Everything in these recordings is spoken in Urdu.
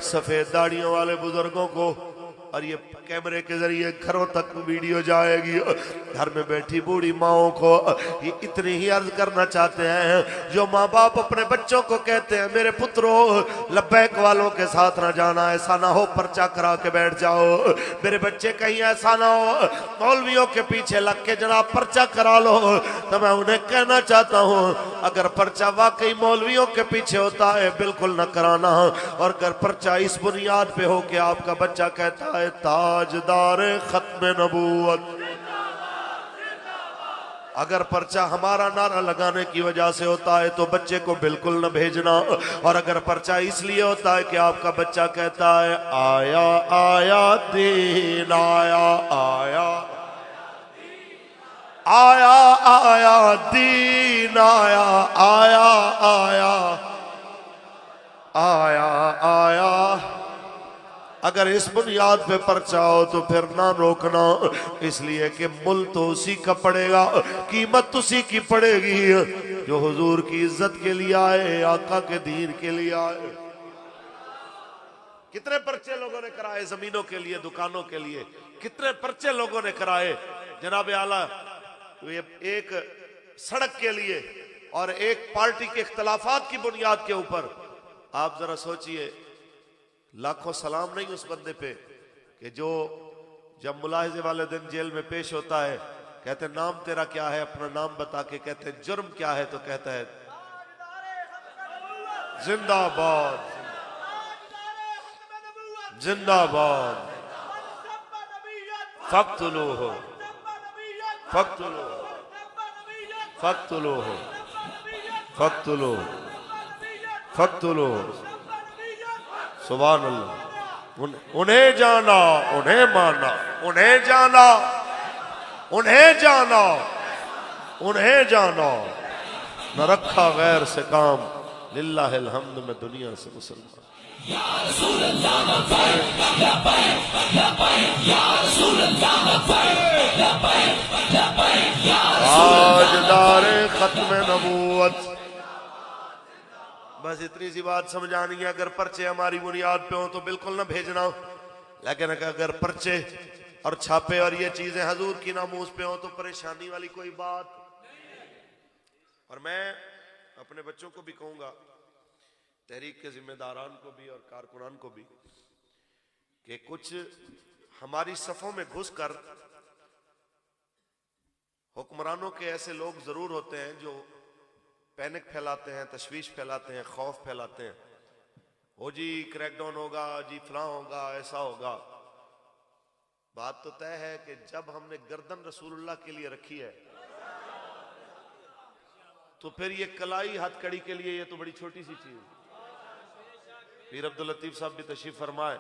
سفید داڑیوں والے بزرگوں کو، اور یہ کیمرے کے ذریعے گھروں تک ویڈیو جائے گی، گھر میں بیٹھی بوڑھی ماؤں کو یہ اتنی ہی عرض کرنا چاہتے ہیں جو ماں باپ اپنے بچوں کو کہتے ہیں میرے پترو لبیک والوں کے ساتھ نہ جانا، ایسا نہ ہو پرچہ کرا کے بیٹھ جاؤ، میرے بچے کہیں ایسا نہ ہو مولویوں کے پیچھے لگ کے جناب پرچہ کرا لو، تو میں انہیں کہنا چاہتا ہوں اگر پرچہ واقعی مولویوں کے پیچھے ہوتا ہے بالکل نہ کرانا، اور اگر پرچہ اس بنیاد پہ ہو کہ آپ کا بچہ کہتا ہے تاجدار ختم نبوت، اگر پرچہ ہمارا نعرہ لگانے کی وجہ سے ہوتا ہے تو بچے کو بالکل نہ بھیجنا، اور اگر پرچہ اس لیے ہوتا ہے کہ آپ کا بچہ کہتا ہے آیا آیا دین آیا آیا آیا آیا دین آیا آیا آیا آیا آیا، اگر اس بنیاد پہ پرچہ ہو تو پھر نہ روکنا، اس لیے کہ مل تو اسی کا پڑے گا، قیمت اسی کی پڑے گی جو حضور کی عزت کے لیے آئے، آقا کے دین کے لیے آئے۔ کتنے پرچے لوگوں نے کرائے زمینوں کے لیے، دکانوں کے لیے، کتنے پرچے لوگوں نے کرائے جناب اعلیٰ ایک سڑک کے لیے اور ایک پارٹی کے اختلافات کی بنیاد کے اوپر۔ آپ ذرا سوچئے لاکھوں سلام نہیں اس بندے پہ کہ جو جب ملاحظے والے دن جیل میں پیش ہوتا ہے کہتے ہیں نام تیرا کیا ہے، اپنا نام بتا کے کہتے ہیں جرم کیا ہے، تو کہتا ہے زندہ باد زندہ باد فقتلوہ فقتلوہ فقتلوہ فقتلوہ فقتلوہ، سبحان اللہ۔ انہیں جانا انہیں مانا، انہیں جانا انہیں جانا انہیں جانا، نہ رکھا غیر سے کام، للہ الحمد میں دنیا سے مسلمان۔ یا رسول اللہ لبیک لبیک لبیک، یا رسول اللہ لبیک لبیک لبیک، یا تاجدار ختم نبوت۔ بس اتنی سی بات سمجھانی ہے، اگر پرچے ہماری بنیاد پہ ہوں تو بالکل نہ بھیجنا، لیکن اگر پرچے اور چھاپے اور یہ چیزیں حضور کی ناموس پہ ہوں تو پریشانی والی کوئی بات۔ اور میں اپنے بچوں کو بھی کہوں گا، تحریک کے ذمہ داران کو بھی اور کارکنان کو بھی، کہ کچھ ہماری صفوں میں گھس کر حکمرانوں کے ایسے لوگ ضرور ہوتے ہیں جو پینک پھیلاتے ہیں، تشویش پھیلاتے ہیں، خوف پھیلاتے ہیں، وہ جی کریک ڈاؤن ہوگا، جی فلاں ہوگا، ایسا ہوگا۔ بات تو طے ہے کہ جب ہم نے گردن رسول اللہ کے لیے رکھی ہے تو پھر یہ کلائی ہتھ کڑی کے لیے یہ تو بڑی چھوٹی سی چیز۔ پیر عبداللطیف صاحب بھی تشریف فرمائے،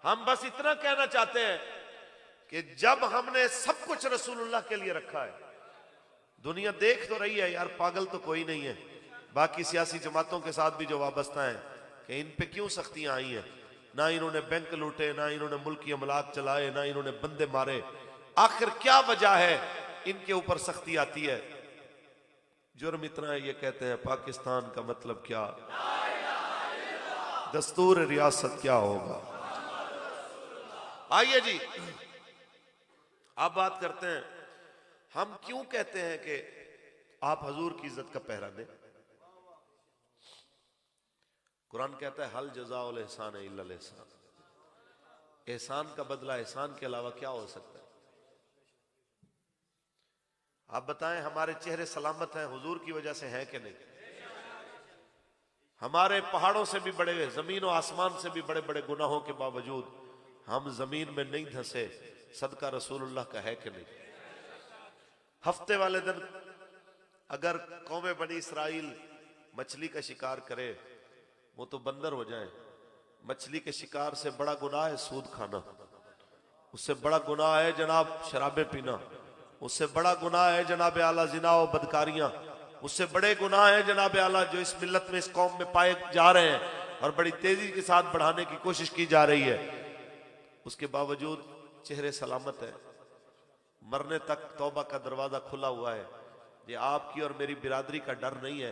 ہم بس اتنا کہنا چاہتے ہیں کہ جب ہم نے سب کچھ رسول اللہ کے لیے رکھا ہے، دنیا دیکھ تو رہی ہے یار، پاگل تو کوئی نہیں ہے، باقی سیاسی جماعتوں کے ساتھ بھی جو وابستہ ہیں کہ ان پہ کیوں سختیاں آئی ہیں، نہ انہوں نے بینک لوٹے، نہ انہوں نے ملکی املاک چلائے، نہ انہوں نے بندے مارے، آخر کیا وجہ ہے ان کے اوپر سختی آتی ہے؟ جرم اتنا ہے، یہ کہتے ہیں پاکستان کا مطلب کیا، دستور ریاست کیا ہوگا۔ آئیے جی آپ بات کرتے ہیں، ہم کیوں کہتے ہیں کہ آپ حضور کی عزت کا پہرا دیں؟ قرآن کہتا ہے حل جزاء الاحسان الا الاحسان، احسان کا بدلہ احسان کے علاوہ کیا ہو سکتا ہے؟ آپ بتائیں ہمارے چہرے سلامت ہیں حضور کی وجہ سے ہیں کہ نہیں؟ ہمارے پہاڑوں سے بھی بڑے، زمین و آسمان سے بھی بڑے بڑے گناہوں کے باوجود ہم زمین میں نہیں دھسے، صدقہ رسول اللہ کا ہے کہ نہیں؟ ہفتے والے دن اگر قوم بنی اسرائیل مچھلی کا شکار کرے وہ تو بندر ہو جائیں، مچھلی کے شکار سے بڑا گناہ ہے سود کھانا، اس سے بڑا گناہ ہے جناب شرابیں پینا، اس سے بڑا گناہ ہے جناب اعلیٰ زنا و بدکاریاں، اس سے بڑے گناہ ہیں جناب اعلیٰ جو اس ملت میں اس قوم میں پائے جا رہے ہیں اور بڑی تیزی کے ساتھ بڑھانے کی کوشش کی جا رہی ہے۔ اس کے باوجود چہرے سلامت ہیں، مرنے تک توبہ کا دروازہ کھلا ہوا ہے۔ یہ آپ کی اور میری برادری کا ڈر نہیں ہے،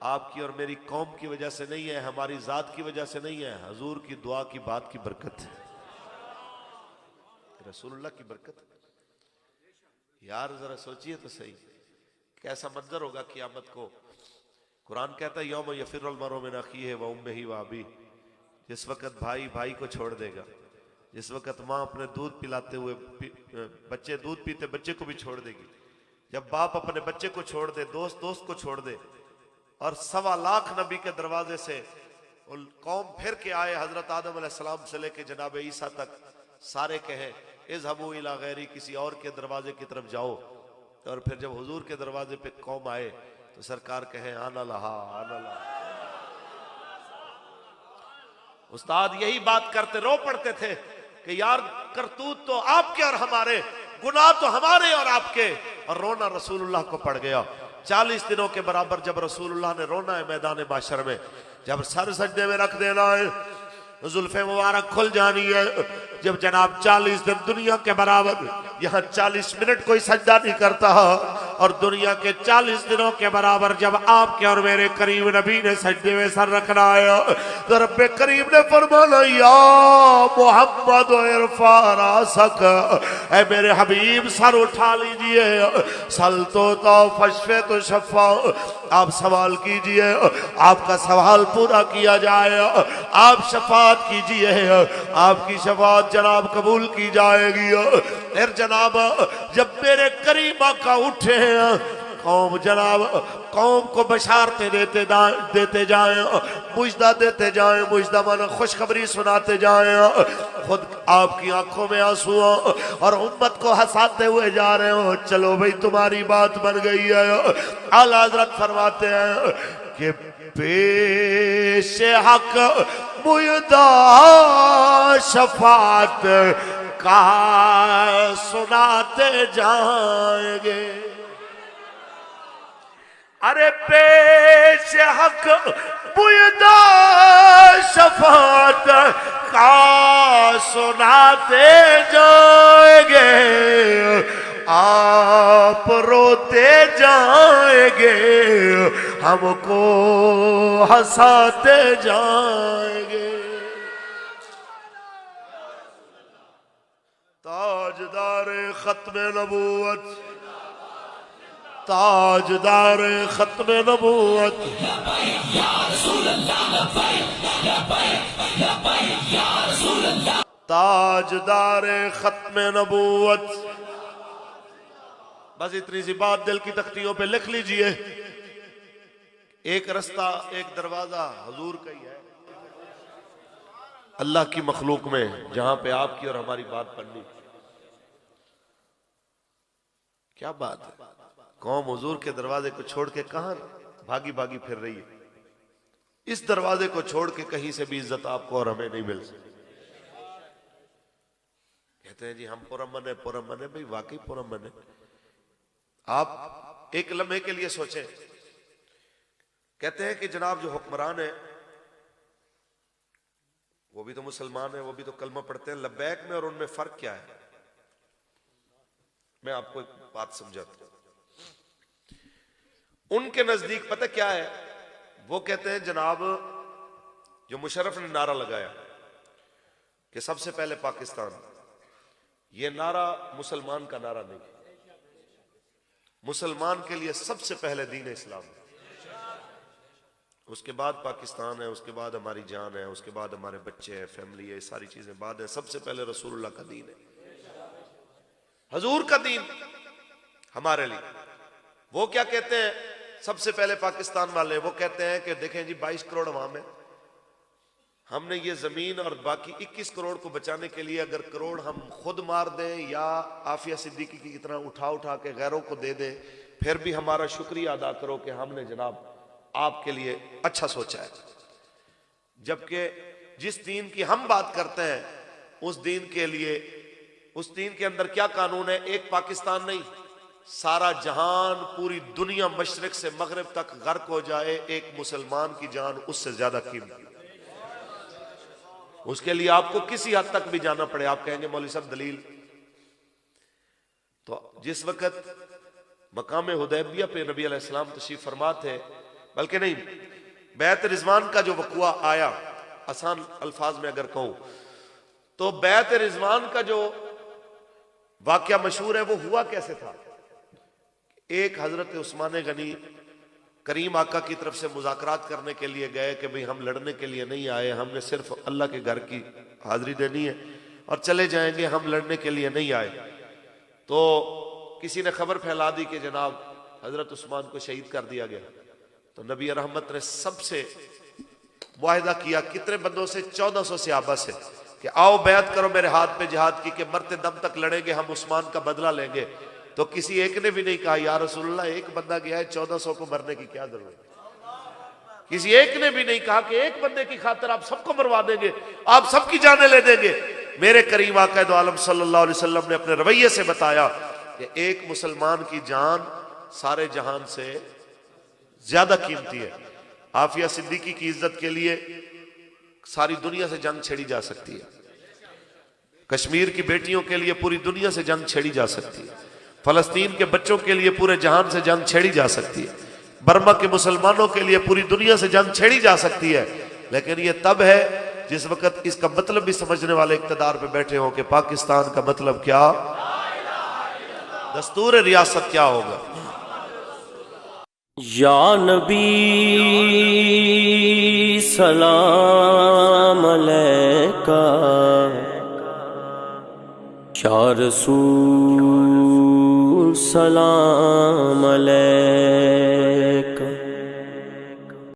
آپ کی اور میری قوم کی وجہ سے نہیں ہے، ہماری ذات کی وجہ سے نہیں ہے، حضور کی دعا کی بات کی برکت ہے، رسول اللہ کی برکت ہے۔ یار ذرا سوچئے تو صحیح، کیسا منظر ہوگا قیامت کو۔ قرآن کہتا ہے یوم یفر المرء من اخیہ و امہ و ابیہ، جس وقت بھائی بھائی کو چھوڑ دے گا، جس وقت ماں اپنے دودھ پلاتے ہوئے بچے دودھ پیتے بچے کو بھی چھوڑ دے گی، جب باپ اپنے بچے کو چھوڑ دے، دوست دوست کو چھوڑ دے، اور 1.25 لاکھ نبی کے دروازے سے قوم پھر کے آئے، حضرت آدم علیہ السلام سے لے کے جناب عیسیٰ تک، سارے کہیں اذهبوا الی غیری، کسی اور کے دروازے کی طرف جاؤ، اور پھر جب حضور کے دروازے پہ قوم آئے تو سرکار کہیں آنا لہا آنا لہا۔ استاد یہی بات کرتے رو پڑتے تھے کہ یار کرتوت تو آپ کے اور ہمارے، گناہ تو ہمارے اور آپ کے، اور رونا رسول اللہ کو پڑ گیا۔ 40 دنوں کے برابر جب رسول اللہ نے رونا ہے میدان معشر میں، جب سر سجدے میں رکھ دینا ہے، زلف مبارک کھل جانی ہے، جب جناب 40 دن دنیا کے برابر، یہاں 40 منٹ کوئی سجدہ نہیں کرتا، اور دنیا کے 40 دنوں کے برابر جب آپ کے اور میرے کریم نبی نے سجدے میں سر رکھنا ہے، تو رب کریم نے فرمانا یا محمد ارفع راسک، اے میرے حبیب سر اٹھا لیجئے، سل تو فشفے تو شفا، آپ سوال کیجئے، آپ کا سوال پورا کیا جائے، آپ شفاعت کیجئے، آپ کی شفاعت جناب قبول کی جائے گی۔ پھر جناب جب میرے کریم آقا اٹھے ہیں، قوم جناب قوم کو بشارتیں دیتے جائیں، مجدہ دیتے جائیں، مجدہ مانا خوشخبری سناتے جائیں، خود آپ کی آنکھوں میں آنسو اور امت کو ہنساتے ہوئے جا رہے ہو، چلو بھئی تمہاری بات بن گئی ہے۔ اعلیٰ حضرت فرماتے ہیں کہ پیش حق مجدہ شفاعت کا سناتے جائیں گے، ارے پیش حق مجدہ شفاعت کا سناتے جائیں گے، آپ روتے جائیں گے، ہم کو ہنساتے جائیں گے۔ تاجدار ختم نبوت، تاجدار ختم نبوت، تاجدار ختم نبوت۔ بس اتنی سی بات دل کی تختیوں پہ لکھ لیجئے، ایک رستہ ایک دروازہ حضور کا ہی ہے اللہ کی مخلوق میں، جہاں پہ آپ کی اور ہماری بات پڑھنی۔ کیا بات ہے، قوم حضور کے دروازے کو چھوڑ کے کہاں بھاگی بھاگی پھر رہی ہے، اس دروازے کو چھوڑ کے کہیں سے بھی عزت آپ کو اور ہمیں نہیں مل سکتی۔ کہتے ہیں جی ہم پرامن ہیں، پرامن ہیں، بھئی واقعی پرامن ہیں۔ آپ ایک لمحے کے لیے سوچیں، کہتے ہیں کہ جناب جو حکمران ہے وہ بھی تو مسلمان ہیں، وہ بھی تو کلمہ پڑھتے ہیں، لبیک میں اور ان میں فرق کیا ہے؟ میں آپ کو ایک بات سمجھاتا ہوں۔ ان کے نزدیک پتہ کیا ہے، وہ کہتے ہیں جناب جو مشرف نے نعرہ لگایا کہ سب سے پہلے پاکستان، یہ نعرہ مسلمان کا نعرہ نہیں، مسلمان کے لیے سب سے پہلے دین اسلام ہے، اس کے بعد پاکستان ہے، اس کے بعد ہماری جان ہے، اس کے بعد ہمارے بچے ہیں، فیملی ہے، ساری چیزیں بعد ہیں، سب سے پہلے رسول اللہ کا دین ہے، حضور کا دین ہمارے لیے۔ وہ کیا کہتے ہیں سب سے پہلے پاکستان والے؟ وہ کہتے ہیں کہ دیکھیں جی 22 کروڑ عوام ہے، ہم نے یہ زمین اور باقی 21 کروڑ کو بچانے کے لیے اگر کروڑ ہم خود مار دیں یا عافیہ صدیقی کی طرح اٹھا کے غیروں کو دے دیں، پھر بھی ہمارا شکریہ ادا کرو کہ ہم نے جناب آپ کے لیے اچھا سوچا ہے۔ جبکہ جس دین کی ہم بات کرتے ہیں اس دین کے لیے، اس دین کے اندر کیا قانون ہے؟ ایک پاکستان نہیں، سارا جہان، پوری دنیا مشرق سے مغرب تک غرق ہو جائے، ایک مسلمان کی جان اس سے زیادہ قیمتی۔ اس کے لیے آپ کو کسی حد تک بھی جانا پڑے، آپ کہیں گے مولوی صاحب دلیل؟ تو جس وقت مقام حدیبیہ پہ نبی علیہ السلام تشریف فرما تھے بلکہ نہیں، بیعت رضوان کا جو وقوع آیا، آسان الفاظ میں اگر کہوں تو بیعت رضوان کا جو واقعہ مشہور ہے وہ ہوا کیسے تھا؟ ایک حضرت عثمان غنی کریم آقا کی طرف سے مذاکرات کرنے کے لیے گئے کہ بھئی ہم لڑنے کے لیے نہیں آئے، ہم نے صرف اللہ کے گھر کی حاضری دینی ہے اور چلے جائیں گے، ہم لڑنے کے لیے نہیں آئے۔ تو کسی نے خبر پھیلا دی کہ جناب حضرت عثمان کو شہید کر دیا گیا۔ تو نبی رحمت نے سب سے معاہدہ کیا، کتنے بندوں سے؟ 1400 صحابہ سے، کہ آؤ بیعت کرو میرے ہاتھ پہ جہاد کی کہ مرتے دم تک لڑیں گے، ہم عثمان کا بدلہ لیں گے۔ تو کسی ایک نے بھی نہیں کہا یا رسول اللہ ایک بندہ گیا ہے، 1400 کو مرنے کی کیا ضرورت ہے؟ کسی ایک نے بھی نہیں کہا کہ ایک بندے کی خاطر آپ سب کو مروا دیں گے، آپ سب کی جانیں لے دیں گے۔ میرے کریم آقا دو عالم صلی اللہ علیہ وسلم نے اپنے رویے سے بتایا کہ ایک مسلمان کی جان سارے جہان سے زیادہ قیمتی ہے۔ عافیہ صدیقی کی عزت کے لیے ساری دنیا سے جنگ چھیڑی جا سکتی ہے، کشمیر کی بیٹیوں کے لیے پوری دنیا سے جنگ چھیڑی جا سکتی ہے، فلسطین کے بچوں کے لیے پورے جہان سے جنگ چھیڑی جا سکتی ہے، برما کے مسلمانوں کے لیے پوری دنیا سے جنگ چھیڑی جا سکتی ہے، لیکن یہ تب ہے جس وقت اس کا مطلب بھی سمجھنے والے اقتدار پہ بیٹھے ہوں کہ پاکستان کا مطلب کیا، دستور ریاست کیا ہوگا۔ یا نبی سلام علیکہ، یا رسول سلام علیکہ۔